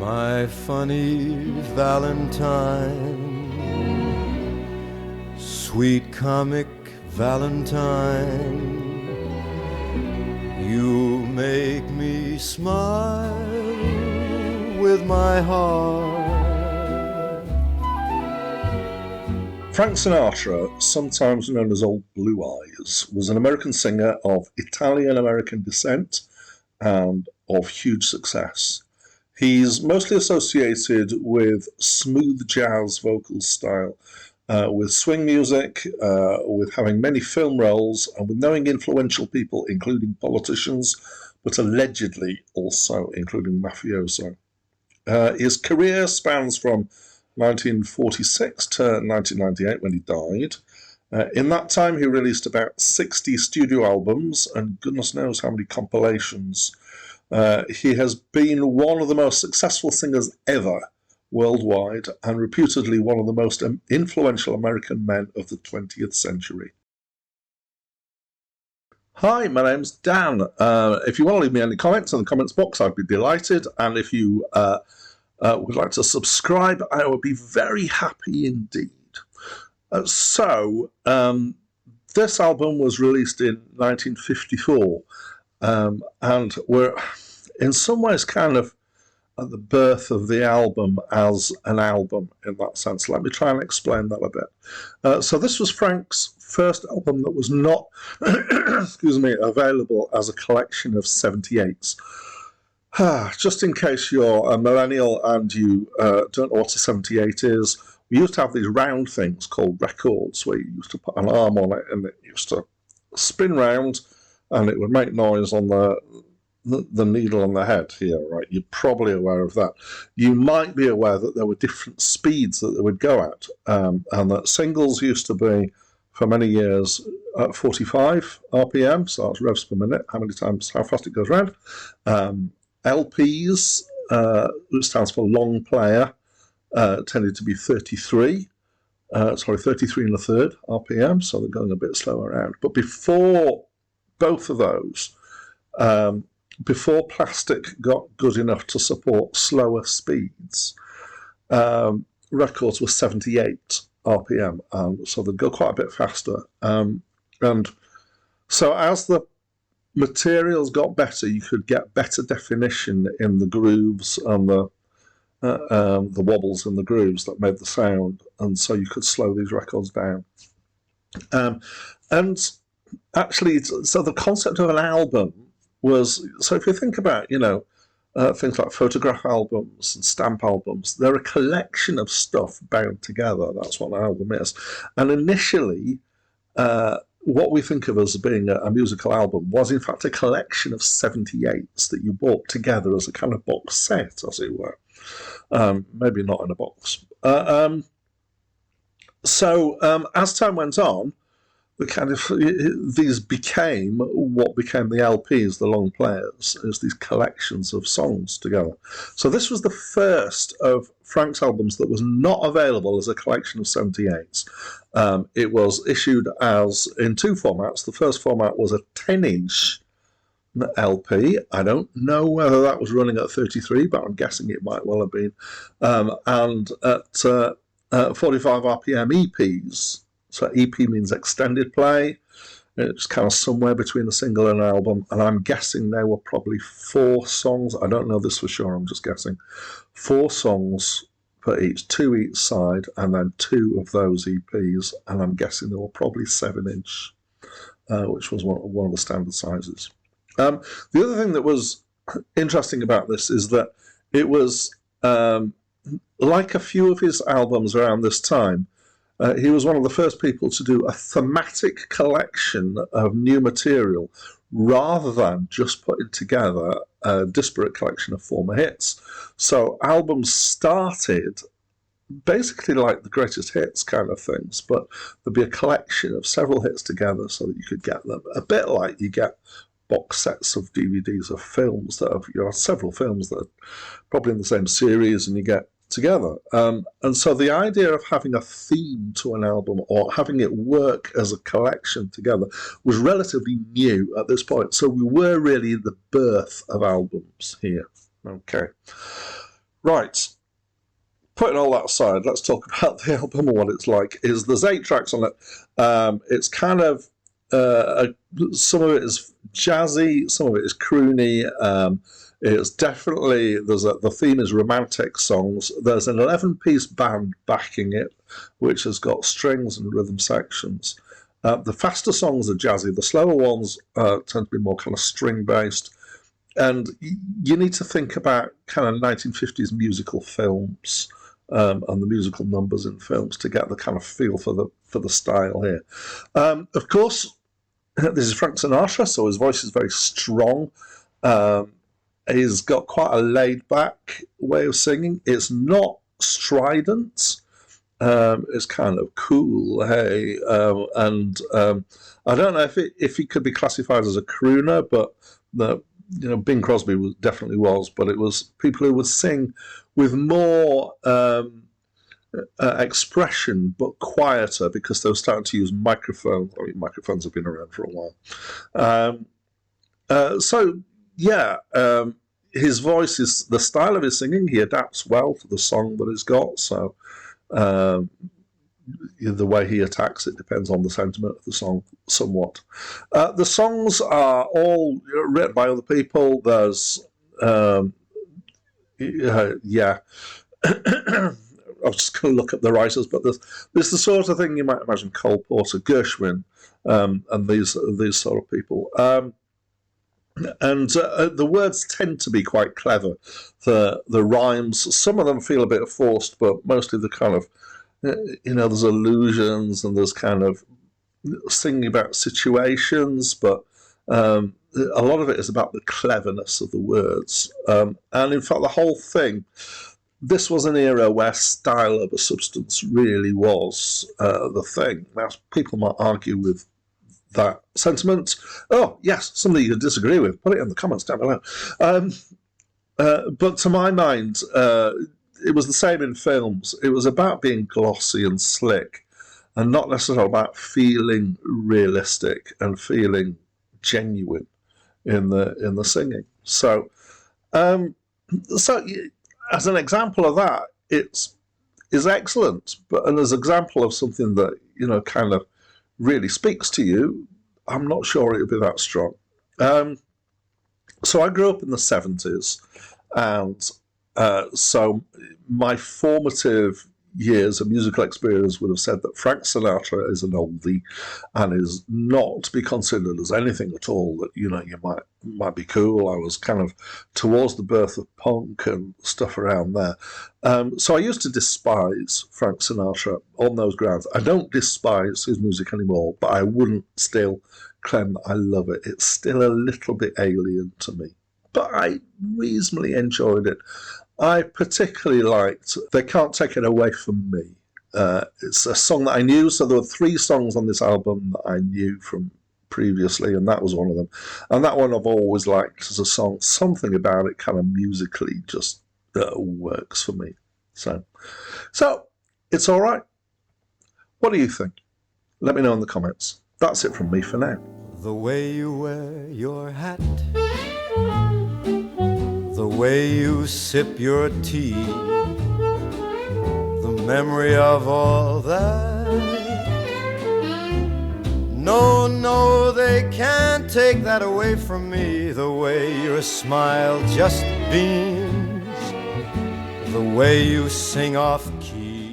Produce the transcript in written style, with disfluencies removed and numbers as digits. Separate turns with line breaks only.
My funny Valentine, sweet comic Valentine, you make me smile with my heart.
Frank Sinatra, sometimes known as Old Blue Eyes, was an American singer of Italian-American descent and of huge success. He's mostly associated with smooth jazz vocal style, with swing music, with having many film roles, and with knowing influential people, including politicians, but allegedly also including mafioso. His career spans from 1946 to 1998 when he died. In that time, he released about 60 studio albums and goodness knows how many compilations. He has been one of the most successful singers ever worldwide and reputedly one of the most influential American men of the 20th century. Hi, my name's Dan. If you want to leave me any comments in the comments box, I'd be delighted. And if you would like to subscribe, I would be very happy indeed. This album was released in 1954, and we're in some ways kind of at the birth of the album as an album in that sense. Let me try and explain that a bit. So this was Frank's first album that was not excuse me, available as a collection of 78s. Just in case you're a millennial and you don't know what a 78 is, we used to have these round things called records where you used to put an arm on it and it used to spin round and it would make noise on the needle on the head here, right? You're probably aware of that. You might be aware that there were different speeds that they would go at, and that singles used to be, for many years, at 45 RPM, so that's revs per minute, how fast it goes round. LPs, which stands for long player, tended to be 33 and a third RPM, so they're going a bit slower around. But before both of those, before plastic got good enough to support slower speeds, records were 78 RPM, so they'd go quite a bit faster. And so as the materials got better, you could get better definition in the grooves and the wobbles in the grooves that made the sound, and so you could slow these records down. And actually, so the concept of an album was, so if you think about, things like photograph albums and stamp albums, they're a collection of stuff bound together. That's what an album is. And initially, what we think of as being a musical album was in fact a collection of 78s that you bought together as a kind of box set, as it were. Maybe not in a box. As time went on, these became what became the LPs, the long players, as these collections of songs together. So this was the first of Frank's albums that was not available as a collection of 78s. It was issued as in two formats. The first format was a 10-inch LP. I don't know whether that was running at 33, but I'm guessing it might well have been. And at 45 RPM EPs. So EP means extended play. It's kind of somewhere between a single and an album. And I'm guessing there were probably 4 songs. I don't know this for sure, I'm just guessing. 4 songs per each, 2 each side, and then 2 of those EPs. And I'm guessing there were probably 7-inch, which was one of the standard sizes. The other thing that was interesting about this is that it was, like a few of his albums around this time, he was one of the first people to do a thematic collection of new material rather than just putting together a disparate collection of former hits. So albums started basically like the greatest hits kind of things, but there'd be a collection of several hits together so that you could get them. A bit like you get box sets of DVDs of films that have, several films that are probably in the same series, and you get together. And so the idea of having a theme to an album or having it work as a collection together was relatively new at this point. So we were really at the birth of albums here. Okay. Right. Putting all that aside, let's talk about the album and what it's like. There's 8 tracks on it. It's kind of some of it is jazzy, some of it is croony. It's definitely the theme is romantic songs. There's an 11-piece band backing it, which has got strings and rhythm sections. The faster songs are jazzy. The slower ones tend to be more kind of string based. And you need to think about kind of 1950s musical films. And the musical numbers in films to get the kind of feel for the style here. Of course, this is Frank Sinatra, so his voice is very strong. He's got quite a laid-back way of singing. It's not strident. It's kind of cool, hey. And I don't know if he could be classified as a crooner, but Bing Crosby definitely was. But it was people who would sing with more expression, but quieter, because they were starting to use microphones. I mean, microphones have been around for a while. His voice is the style of his singing. He adapts well to the song that he's got. So the way he attacks it depends on the sentiment of the song somewhat. The songs are all written by other people. There's I was just going to look up the writers, but there's the sort of thing you might imagine Cole Porter, Gershwin, and these sort of people. The words tend to be quite clever. The rhymes, some of them feel a bit forced, but mostly the kind of, there's allusions and there's kind of singing about situations, but a lot of it is about the cleverness of the words. And in fact, the whole thing, this was an era where style over substance really was the thing. Now, people might argue with that sentiment. Oh, yes, something you disagree with. Put it in the comments down below. But to my mind, it was the same in films. It was about being glossy and slick, and not necessarily about feeling realistic and feeling genuine in the singing. So as an example of that, is excellent. But as an example of something that kind of really speaks to you, I'm not sure it would be that strong. So I grew up in the 70s, and so my formative years of musical experience would have said that Frank Sinatra is an oldie and is not to be considered as anything at all that you might be cool. I was kind of towards the birth of punk and stuff around there. So I used to despise Frank Sinatra on those grounds. I don't despise his music anymore, but I wouldn't still claim that I love it. It's still a little bit alien to me, but I reasonably enjoyed it. I particularly liked They Can't Take It Away From Me. It's a song that I knew, so there were 3 songs on this album that I knew from previously, and that was one of them. And that one I've always liked as a song. Something about it kind of musically just works for me. So it's all right. What do you think? Let me know in the comments. That's it from me for now.
The way you wear your hat, the way you sip your tea, the memory of all that. No, they can't take that away from me. The way your smile just beams, the way you sing off key.